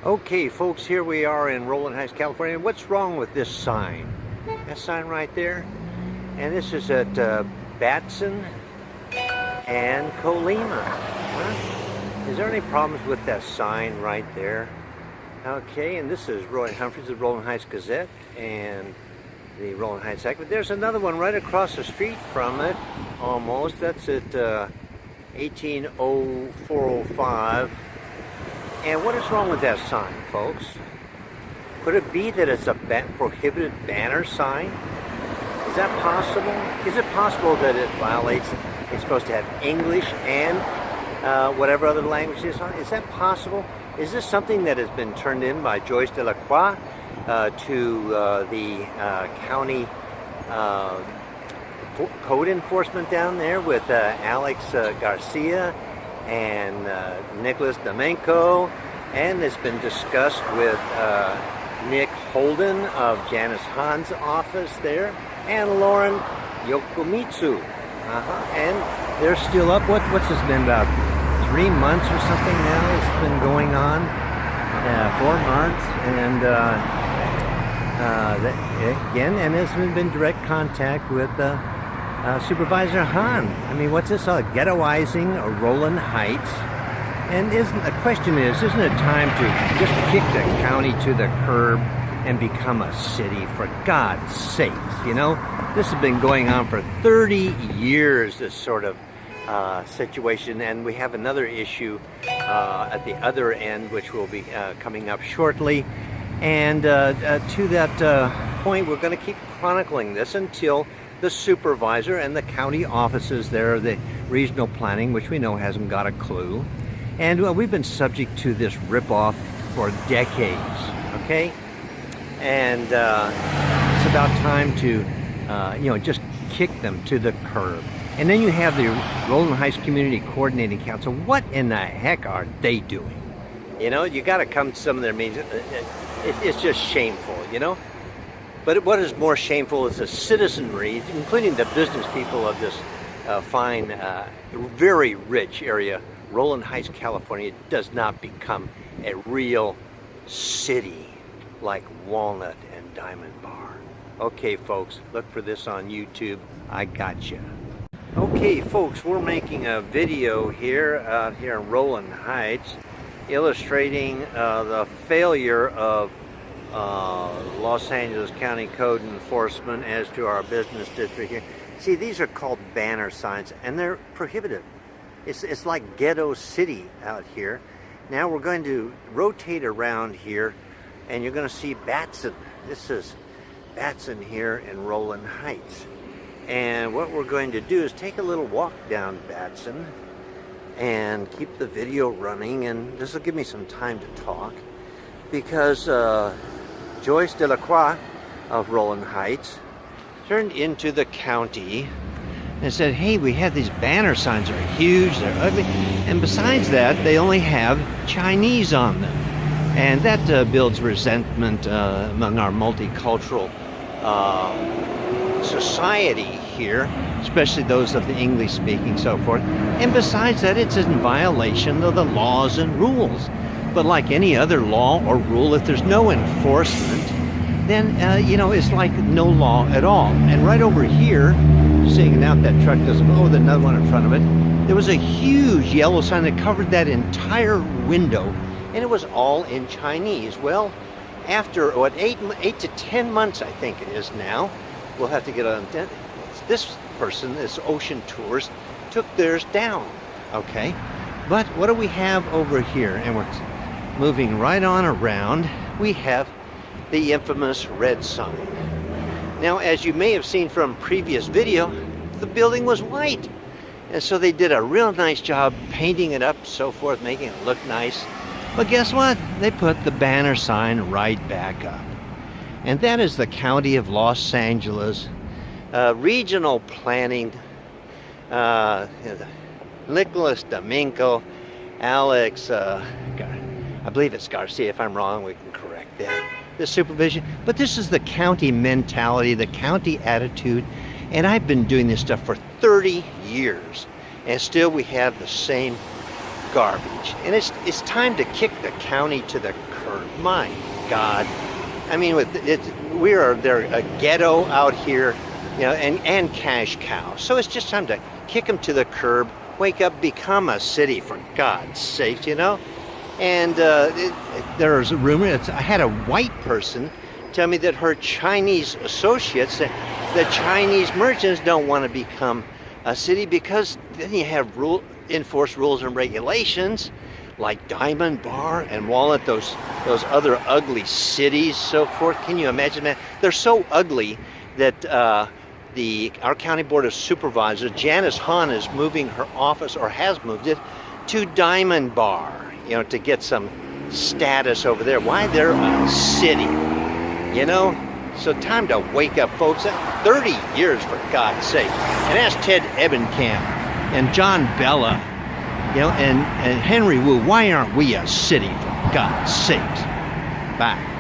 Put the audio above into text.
Okay, folks, here we are in Rowland Heights, California. What's wrong with this sign? That sign right there? And this is at Batson and Colima. Huh? Is there any problems with that sign right there? Okay, and this is Humphreys, the Rowland Heights Gazette, and the Rowland Heights Act. But there's another one right across the street from it, almost. That's at 180405. And what is wrong with that sign, folks? Could it be that it's a prohibited banner sign? Is that possible? Is it possible that it violates, it's supposed to have English and whatever other language is on? Is that possible? Is this something that has been turned in by Joyce Delacroix to the county code enforcement down there with Alex Garcia and Nicholas Domenko, and it's been discussed with Nick Holden of Janice Hahn's office there, and Lauren Yokomitsu. And they're still up. What's this been, about 3 months or something now? It's been going on 4 months, and again, and it's been direct contact with Supervisor Hahn. I mean, what's this? Ghettoizing Rowland Heights. And the question is, isn't it time to just kick the county to the curb and become a city, for God's sakes? You know, this has been going on for 30 years, this sort of situation, and we have another issue at the other end, which will be coming up shortly. And to that point, we're going to keep chronicling this until the supervisor and the county offices there, the regional planning, which we know hasn't got a clue. And we've been subject to this ripoff for decades, okay? And it's about time to, just kick them to the curb. And then you have the Rowland Heights Community Coordinating Council. What in the heck are they doing? You know, you got to come to some of their meetings. It's just shameful, you know? But what is more shameful is the citizenry, including the business people of this fine, very rich area, Rowland Heights, California, does not become a real city like Walnut and Diamond Bar. Okay, folks, look for this on YouTube. I got you. Okay, folks, we're making a video here out here in Rowland Heights, illustrating the failure of Los Angeles County Code Enforcement as to our business district here. See, these are called banner signs, and they're prohibited. It's like ghetto city out here. Now we're going to rotate around here, and you're going to see Batson. This is Batson here in Rowland Heights. And what we're going to do is take a little walk down Batson and keep the video running, and this will give me some time to talk, because Joyce Delacroix of Rowland Heights turned into the county and said, hey, we have these banner signs, they're huge, they're ugly, and besides that, they only have Chinese on them. And that builds resentment among our multicultural society here, especially those of the English speaking, so forth. And besides that, it's in violation of the laws and rules. But like any other law or rule, if there's no enforcement, then it's like no law at all. And right over here, seeing out that truck doesn't, there's another one in front of it, there was a huge yellow sign that covered that entire window, and it was all in Chinese. Well, after 8 to 10 months, I think it is now, we'll have to get on. This person, this Ocean Tours, took theirs down. Okay, but what do we have over here? And we're moving right on around. We have the infamous red sign. Now, as you may have seen from previous video, the building was white, and so they did a real nice job painting it up, so forth, making it look nice. But guess what? They put the banner sign right back up. And that is the County of Los Angeles Regional Planning. Nicholas Domenko, Alex, I believe it's Garcia. If I'm wrong, we can correct that. The supervision. But this is the county mentality, the county attitude. And I've been doing this stuff for 30 years. And still we have the same garbage. And it's time to kick the county to the curb. My God. I mean, they're a ghetto out here, you know, and cash cows. So it's just time to kick them to the curb, wake up, become a city, for God's sake, you know? And there's a rumor, I had a white person tell me that her Chinese associates, the Chinese merchants don't want to become a city because then you have enforced rules and regulations like Diamond Bar and Walnut, those other ugly cities, so forth. Can you imagine that? They're so ugly that our county board of supervisors, Janice Hahn, is moving her office, or has moved it, to Diamond Bar, you know, to get some status over there. Why? They're a city, you know? So time to wake up, folks. 30 years, for God's sake. And ask Ted Ebenkamp and John Bellah, you know, and Henry Wu, why aren't we a city, for God's sakes? Bye.